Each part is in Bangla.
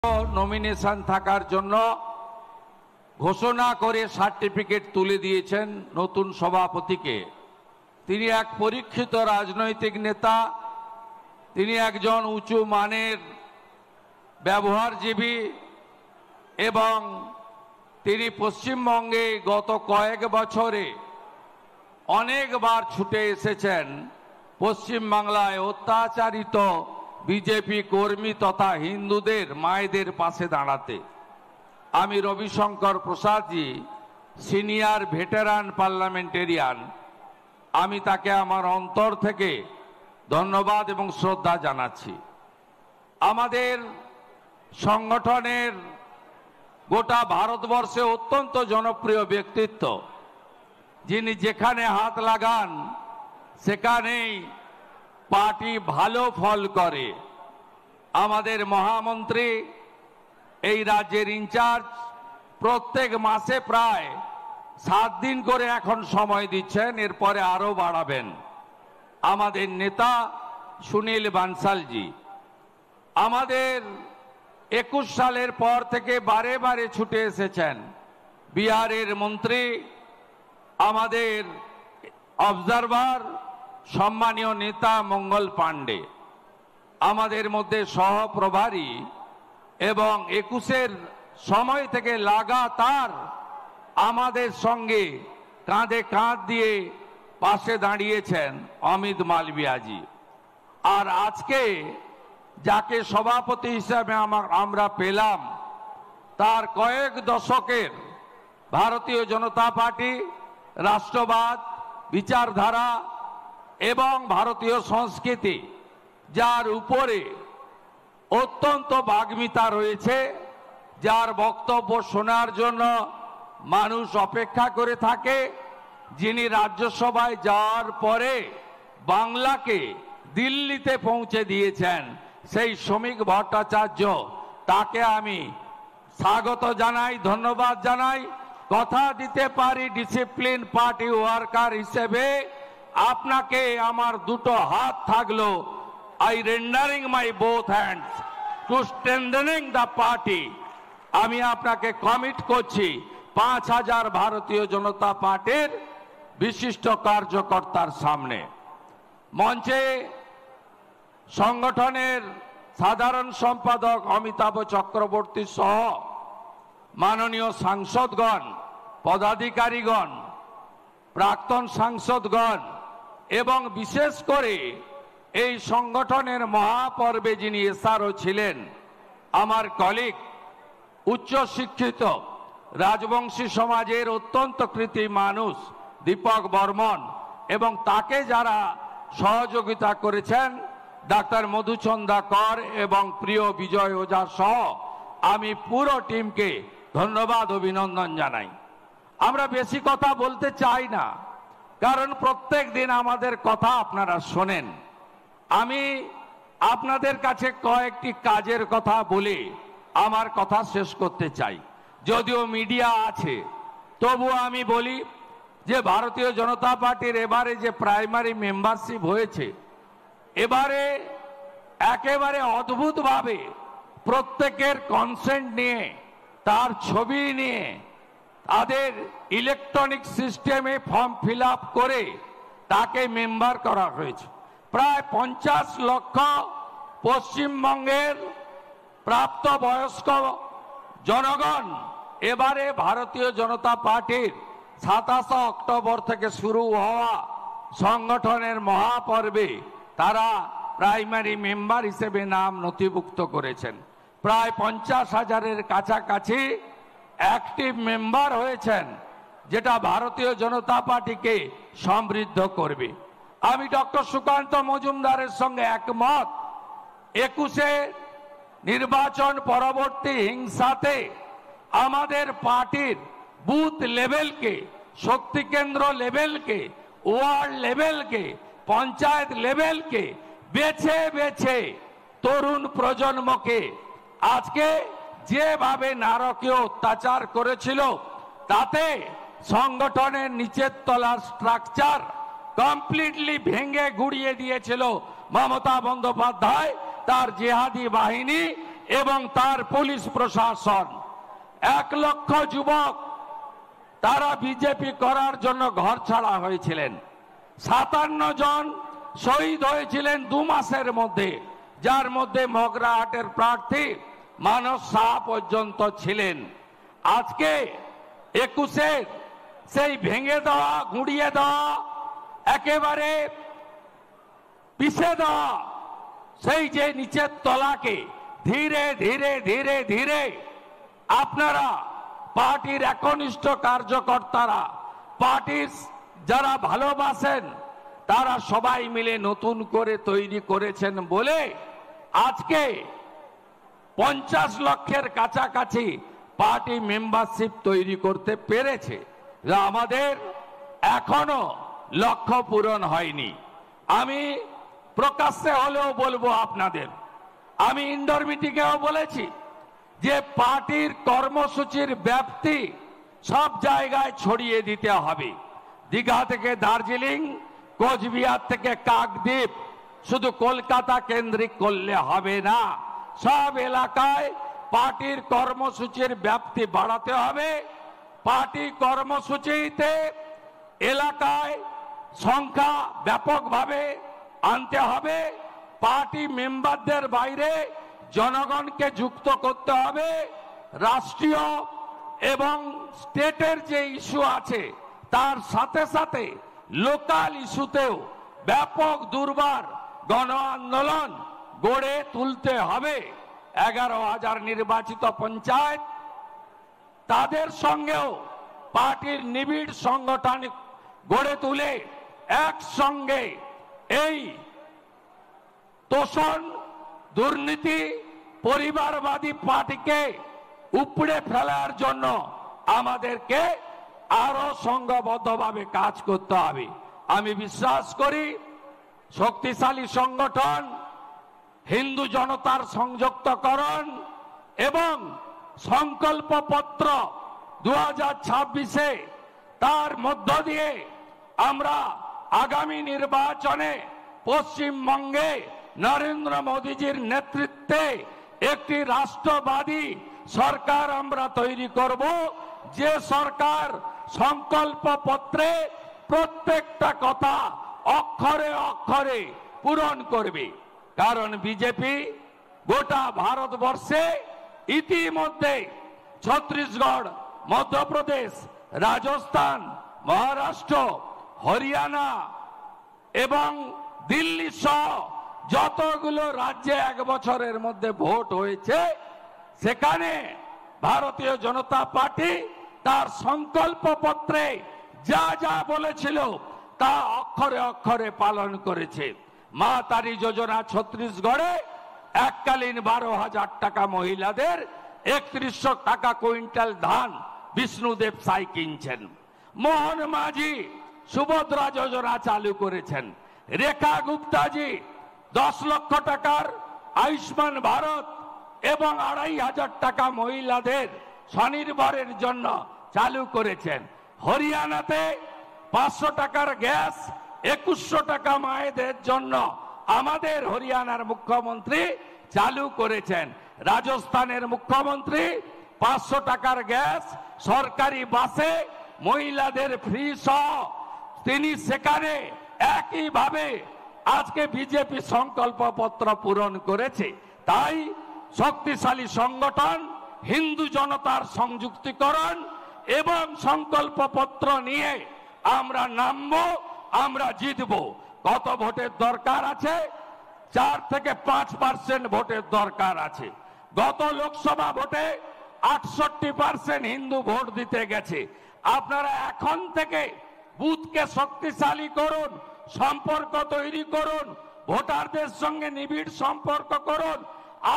নমিনেশন থাকার জন্য ঘোষণা করে সার্টিফিকেট তুলে দিয়েছেন নতুন সভাপতিকে। তিনি এক পরীক্ষিত রাজনৈতিক নেতা, তিনি একজন উঁচু মানের ব্যবহারজীবী এবং তিনি পশ্চিমবঙ্গে গত কয়েক বছরে অনেকবার ছুটে এসেছেন পশ্চিমবাংলায় অত্যাচারিত বিজেপি কর্মী তথা হিন্দুদের মায়েদের পাশে দাঁড়াতে। আমি রবিশঙ্কর প্রসাদজি, সিনিয়র ভেটেরান পার্লামেন্টেরিয়ান, আমি তাকে আমার অন্তর থেকে ধন্যবাদ এবং শ্রদ্ধা জানাচ্ছি। আমাদের সংগঠনের গোটা ভারতবর্ষে অত্যন্ত জনপ্রিয় ব্যক্তিত্ব, যিনি যেখানে হাত লাগান সেখানেই পার্টি ভালো ফল করে। আমাদের মহামন্ত্রী, এই রাজ্যের ইনচার্জ, প্রত্যেক মাসে প্রায় 7 দিন করে এখন সময় দিচ্ছেন, এরপরে আরো বাড়াবেন। আমাদের নেতা সুনীল বানসালজি আমাদের 21 সালের পর থেকে বারে বারে ছুটে এসেছেন। বিহারের মন্ত্রী, আমাদের অবজারভার সম্মানীয় নেতা মঙ্গল পাণ্ডে, আমাদের মধ্যে সহপ্রভারী এবং 21-এর সময় থেকে লাগাতার আমাদের সঙ্গে কাঁধে কাঁধ দিয়ে পাশে দাঁড়িয়েছেন অমিত মালভিয়াজি। আর আজকে যাকে সভাপতি হিসাবে আমরা পেলাম, তার কয়েক দশকের ভারতীয় জনতা পার্টি, রাষ্ট্রবাদ, বিচারধারা এবং ভারতীয় সংস্কৃতি, যার উপরে অত্যন্ত বাগ্মিতা রয়েছে, যার বক্তব্য শোনার জন্য মানুষ অপেক্ষা করে থাকে, যিনি রাজ্যসভায় যাওয়ার পরে বাংলাকে দিল্লিতে পৌঁছে দিয়েছেন, সেই শ্রমিক ভট্টাচার্য, তাকে আমি স্বাগত জানাই, ধন্যবাদ জানাই। কথা দিতে পারি ডিসিপ্লিন পার্টি ওয়ার্কার হিসেবে আপনাকে আমার দুটো হাত থাকলো। I rendering my both hands to strengthening the party. আমি আপনাকে কমিট করছি 5000 ভারতীয় জনতা পার্টির বিশিষ্ট কার্যকর্তার সামনে। মঞ্চে সংগঠনের সাধারণ সম্পাদক অমিতাভ চক্রবর্তী সহ মাননীয় সাংসদগণ, পদাধিকারীগণ, প্রাক্তন সাংসদগণ এবং বিশেষ করে এই সংগঠনের মহাপর্বে যিনি এসআরও ছিলেন, আমার কলিগ, উচ্চশিক্ষিত রাজবংশী সমাজের অত্যন্ত কৃতি মানুষ দীপক বর্মন এবং তাকে যারা সহযোগিতা করেছেন ডাক্তার মধুচন্দা কর এবং প্রিয় বিজয় ওঝা সহ আমি পুরো টিমকে ধন্যবাদ অভিনন্দন জানাই। আমরা বেশি কথা বলতে চাই না, কারণ প্রত্যেক দিন আমাদের কথা আপনারা শোনেন। আমি আপনাদের কাছে কয়েকটি কাজের কথা বলে আমার কথা শেষ করতে চাই। যদিও মিডিয়া আছে, তবুও আমি বলি যে ভারতীয় জনতা পার্টির এবারে যে প্রাইমারি মেম্বারশিপ হয়েছে, এবারে একেবারে অদ্ভুতভাবে প্রত্যেকের কনসেন্ট নিয়ে, তার ছবি নিয়ে, তাদের ইলেকট্রনিক সিস্টেমে ফর্ম ফিল আপ করে তাকে মেম্বার করা হয়েছে। প্রায় 50 লক্ষ পশ্চিমবঙ্গের প্রাপ্তবয়স্ক জনগণ এবারে ভারতীয় জনতা পার্টির 27 অক্টোবর থেকে শুরু হওয়া সংগঠনের মহাপর্বে তারা প্রাইমারি মেম্বার হিসেবে নাম নথিভুক্ত করেছেন। প্রায় 50,000-এর কাছাকাছি অ্যাক্টিভ মেম্বার হয়েছেন, যেটা ভারতীয় জনতা পার্টিকে সমৃদ্ধ করবে। আমি ডক্টর সুকান্ত মজুমদারের সঙ্গে একমত। 21-এ নির্বাচন পরবর্তী হিংসাতে আমাদের পার্টির বুথ লেভেলকে, শক্তি কেন্দ্র লেভেলকে, ওয়ার্ড লেভেলকে, পঞ্চায়েত লেভেলকে বেছে বেছে তরুণ প্রজন্মকে আজকে যেভাবে নারকীয় অত্যাচার করেছিল, তাতে সংগঠনের নিচের তলার স্ট্রাকচার কমপ্লিটলি ভেঙে গুড়িয়ে দিয়েছিল মমতা বন্দ্যোপাধ্যায়, তার জিহাদি বাহিনী এবং তার পুলিশ প্রশাসন 1 লক্ষ যুবক তারা বিজেপি করার জন্য ঘর ছাড়া হয়েছিলেন। 57 জন শহীদ হয়েছিলেন 2 মাসের মধ্যে, যার মধ্যে মগরাহাটের প্রার্থী মানস শাহ পর্যন্ত ছিলেন। আজকে 21-এর সেই ভেঙে দেওয়া, গুঁড়িয়ে দেওয়া, একেবারে পিষে দেওয়া সেই যে নিচের তলাকে ধীরে ধীরে ধীরে ধীরে আপনারা পার্টির একনিষ্ঠ কার্যকর্তারা, পার্টির যারা ভালোবাসেন তারা সবাই মিলে নতুন করে তৈরি করেছেন বলে আজকে 50 লক্ষের কাছাকাছি পার্টি মেম্বারশিপ তৈরি করতে পেরেছে। আমাদের এখনো লক্ষ্য পূরণ হয়নি। আমি প্রকাশ্যে হলেও বলবো আপনাদের, আমি ইনডোর মিটিংয়েও বলেছি যে পার্টির কর্মসূচির ব্যাপ্তি সব জায়গায় ছড়িয়ে দিতে হবে। দীঘা থেকে দার্জিলিং, কোচবিহার থেকে কাকদ্বীপ, শুধু কলকাতা কেন্দ্রিক করলে হবে না, সব এলাকায় পার্টির কর্মসূচির ব্যাপ্তি বাড়াতে হবে। পার্টি কর্মসূচিতে এলাকায় সংখ্যা ব্যাপকভাবে আনতে হবে। পার্টি মেম্বারদের বাইরে জনগণকে যুক্ত করতে হবে। রাষ্ট্রীয় এবং স্টেটের যে ইস্যু আছে তার সাথে সাথে লোকাল ইস্যুতেও ব্যাপক দুর্বার গণ আন্দোলন গড়ে তুলতে হবে। 11,000 নির্বাচিত পঞ্চায়েত, তাদের সঙ্গেও পার্টির নিবিড় সংগঠন গড়ে তুলে একসঙ্গে এই তোষণ, দুর্নীতি, পরিবারবাদী পার্টিকে উপড়ে ফেলার জন্য আমাদেরকে আরো সংঘবদ্ধভাবে কাজ করতে হবে। আমি বিশ্বাস করি শক্তিশালী সংগঠন, হিন্দু জনতার সংযুক্তকরণ এবং সংকল্পপত্র 2026-এ তার মধ্য দিয়ে আমরা আগামী নির্বাচনে পশ্চিমবঙ্গে নরেন্দ্র মোদীজির নেতৃত্বে একটি রাষ্ট্রবাদী সরকার আমরা তৈরি করব, যে সরকার সংকল্পপত্রে প্রত্যেকটা কথা অক্ষরে অক্ষরে পূরণ করবে। কারণ বিজেপি গোটা ভারতবর্ষে ইতিমধ্যে ছত্তিশগড়, মধ্যপ্রদেশ, রাজস্থান, মহারাষ্ট্র, হরিয়ানা এবং দিল্লি সহ যতগুলো রাজ্যে 1 বছরের মধ্যে ভোট হয়েছে, সেখানে ভারতীয় জনতা পার্টি তার সংকল্পপত্রে যা যা বলেছিল তা অক্ষরে অক্ষরে পালন করেছে। মা তারি যোজনা ছত্তিশগড়ে এককালীন 12,000 টাকা মহিলাদের 3100 টাকা কুইন্টাল ধান বিষ্ণুদেব সাই কিনছেন। মোহন মাঝি সুভদ্রা যোজনা চালু করেছেন। রেখা গুপ্তাজি 10 লক্ষ টাকার আয়ুষ্মান ভারত এবং 2,500 টাকা মহিলাদের স্বনির্ভরের জন্য চালু করেছেন। হরিয়ানাতে 500 টাকার গ্যাস, 2100 টাকা মায়েদের জন্য আমাদের হরিয়ানার মুখ্যমন্ত্রী চালু করেছেন। রাজস্থানের মুখ্যমন্ত্রী 500 টাকার গ্যাস সরকারি বাসে মহিলাদের ফ্রি সহ তিনি সেখানে একইভাবে আজকে বিজেপি সংকল্পপত্র পূরণ করেছে। তাই শক্তিশালী সংগঠন, হিন্দু জনতার সংযুক্তিকরণ এবং সংকল্পপত্র নিয়ে আমরা নামবো, আমরা জিতবো। কত ভোটের দরকার আছে? 4 থেকে 5% ভোটের দরকার আছে। গত লোকসভা ভোটে 68% হিন্দু ভোট দিতে গেছে। আপনারা এখন থেকে বুথকে শক্তিশালী করুন, সম্পর্ক তৈরি করুন, ভোটারদের সঙ্গে নিবিড় সম্পর্ক করুন।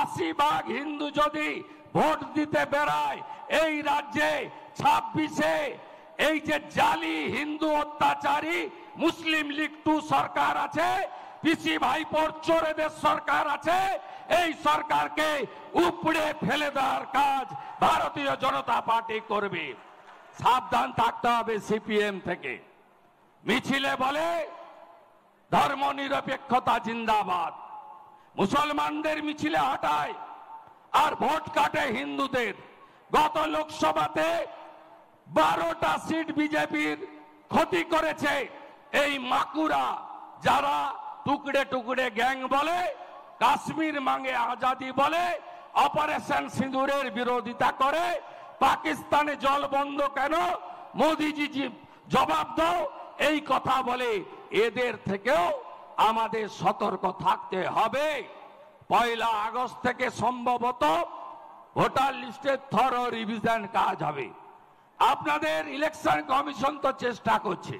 80% হিন্দু যদি ভোট দিতে বেড়ায় এই রাজ্যে 26-এ এই যে জালি হিন্দু অত্যাচারী মুসলিম লীগ 2 সরকার আছে, পিসি ভাইপোর চোরেদের সরকার আছে, এই সরকারকে উপড়ে ফেলে দেওয়ার কাজ ভারতীয় জনতা পার্টি করবে। সাবধান থাকতে হবে সিপিএম থেকে। মিছিলে বলে ধর্মনিরপেক্ষতা জিন্দাবাদ, মুসলমানদের মিছিলে হটায়, আর ভোট কাটে হিন্দুদের। গত লোকসভাতে 12টা সিট বিজেপির ক্ষতি করেছে এই মাকুরা, যারা টুকরে টুকরে গ্যাং বলে, কাশ্মীর মাঙ্গে আজাদি বলে, অপারেশন সিঁদুরের বিরোধিতা করে, পাকিস্তানে জল বন্ধ কেন, মোদিজি জবাব দাও, এই কথা বলে। এদের থেকেও আমাদের সতর্ক থাকতে হবে। 1 আগস্ট থেকে সম্ভবত ভোটার লিস্টের থরো রিভিশন কাজ হবে। আপনাদের ইলেকশন কমিশন তো চেষ্টা করছে।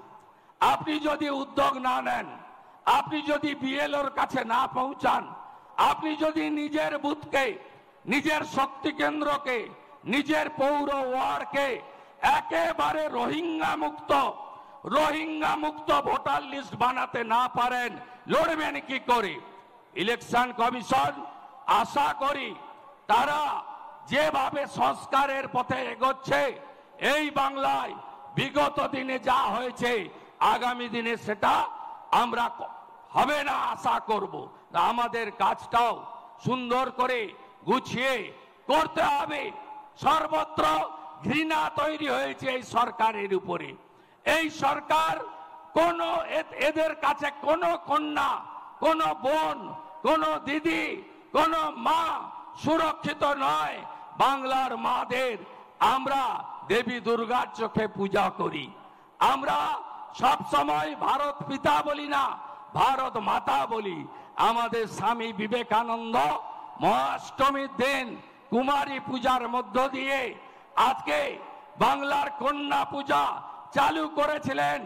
আপনি যদি উদ্যোগ না নেন, আপনি যদি বিএলওর কাছে না পৌঁছান, আপনি যদি নিজের বুথকে, নিজের শক্তি কেন্দ্রকে, নিজের পৌর ওয়ার্ডকে একেবারে রোহিঙ্গা মুক্ত ভোটার লিস্ট বানাতে না পারেন, লড়বেন কি করে? ইলেকশন কমিশন আশা করি তারা যেভাবে সংস্কারের পথে এগোচ্ছে, এই বাংলায় বিগত দিনে যা হয়েছে আগামী দিনে সেটা আমরা হবে না আশা করব। আমাদের কাজটাও সুন্দর করে গুছিয়ে করতে হবে। সর্বত্র ঘৃণা তৈরি হয়েছে এই সরকারের উপরে। এই সরকার এদের কাছে কোনো কন্যা, কোনো বোন, কোনো দিদি, কোনো মা সুরক্ষিত নয়। বাংলার মাদের আমরা দেবী দুর্গার চোখে পূজা করি। আমরা সব সময় ভারত পিতা বলি না, ভারত মাতা বলি। আমাদের স্বামী বিবেকানন্দ মহাষ্টমীর দিন কুমারী পূজার মধ্য দিয়ে আজকে বাংলার কন্যা পূজা চালু করেছিলেন।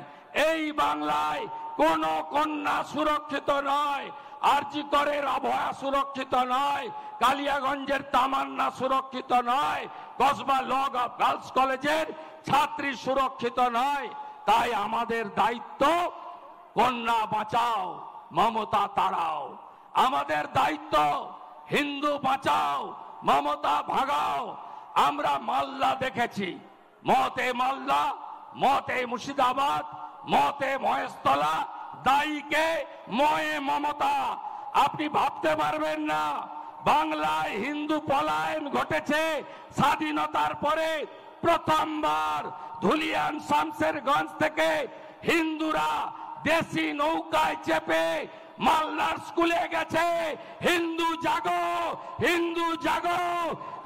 এই বাংলায় কোন কন্যা সুরক্ষিত নয়, আরজি করের আবহাওয়া সুরক্ষিত নয়, কালিয়াগঞ্জের তামান্না সুরক্ষিত নয়, কসবা ল গার্লস কলেজের ছাত্রী সুরক্ষিত নয়। তাই আমাদের দায়িত্ব কন্যা বাঁচাও, মমতা তাড়াও। আমাদের দায়িত্ব হিন্দু বাঁচাও, মমতা ভাগাও। আমরা মালদা দেখেছি, মতে মালদা, মতে মুর্শিদাবাদ, মতে মহেশতলা, দায়ীকে ময়ে মমতা। আপনি ভাবতে পারবেন না বাংলায় হিন্দু পলায়ন ঘটেছে স্বাধীনতার পরে। প্রথমবার ধুলিয়ান শামশেরগঞ্জ থেকে হিন্দুরা দেশি নৌকায় চেপে মালদার স্কুলে গেছে। হিন্দু জাগো, হিন্দু জাগো,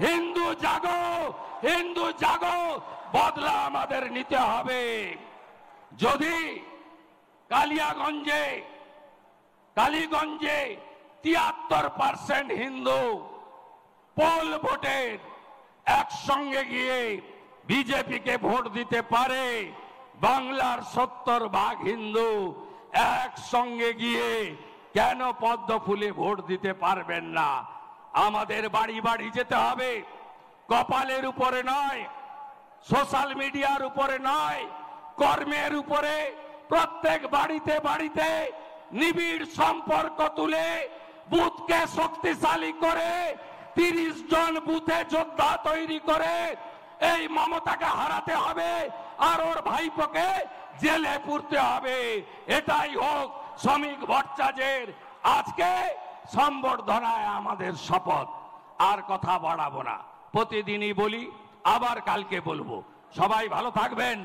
হিন্দু জাগো, হিন্দু জাগো। বদলা আমাদের নিতে হবে। যদি কালিয়াগঞ্জে, কালীগঞ্জে 73% হিন্দু পোল ভোটের একসঙ্গে গিয়ে বিজেপিকে ভোট দিতে পারে, বাংলার 70% হিন্দু একসঙ্গে গিয়ে কেন পদ্ম ফুলে ভোট দিতে পারবেন না? আমাদের বাড়ি বাড়ি যেতে হবে, কপালের উপরে নয়, সোশ্যাল মিডিয়ার উপরে নয়, কর্মের উপরে। প্রত্যেক বাড়িতে বাড়িতে নিবিড় সম্পর্ক তুলে বুথকে শক্তিশালী করে 30 জন বুথে যোদ্ধা তৈরি করে এই মমতাকে হারাতে হবে আর ওর ভাইপোকে জেলে পুরতে হবে। এটাই হোক শ্রমিক ভট্টাচার্যের আজকে সম্বর্ধনায় আমাদের শপথ। আর কথা বাড়াবো না, প্রতিদিনই বলি, আবার কালকে বলবো। সবাই ভালো থাকবেন,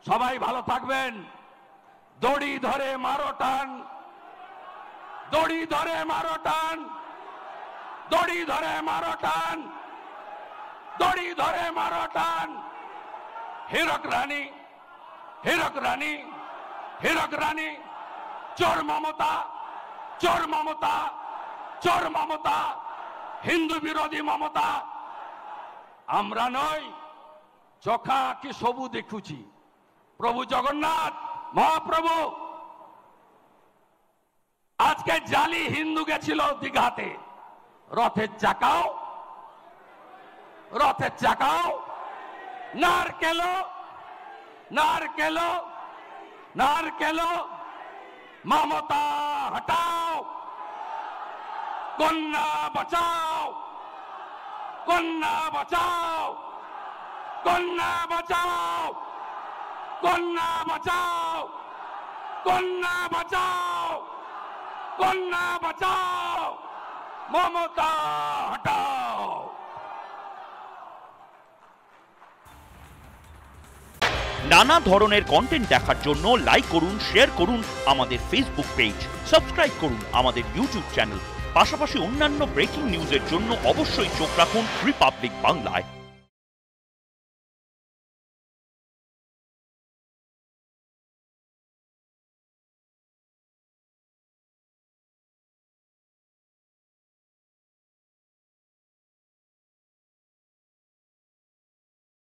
সবাই ভালো থাকবেন। দড়ি ধরে মারো টান, দড়ি ধরে মারো টান, দড়ি ধরে মারো টান, দড়ি ধরে মারো টান। হীরক রানী, হীরক রানী, হীরক রানী। চোর মমতা, চোর মমতা, চোর মমতা, হিন্দু বিরোধী মমতা। আমরা নই, চোখা আঁকি সবু দেখুছি। প্রভু জগন্নাথ মহাপ্রভু আজকে জালি হিন্দু গেছিল দীঘাতে। রথের চাকাও, রথের চাকাও নারকেলো, নারকেলো, নারকেলো। মমতা হটাও, কন্যা বাঁচাও, কন্যা বাঁচাও, কন্যা বাঁচাও, কন্যা বাঁচাও, কন্যা বাঁচাও, কন্যা বাঁচাও। মমতা হটাও। নানা ধরনের কন্টেন্ট দেখার জন্য লাইক করুন, শেয়ার করুন আমাদের ফেসবুক পেজ, সাবস্ক্রাইব করুন আমাদের ইউটিউব চ্যানেল। পাশাপাশি অন্যান্য ব্রেকিং নিউজের জন্য অবশ্যই চোখ রাখুন রিপাবলিক বাংলায়।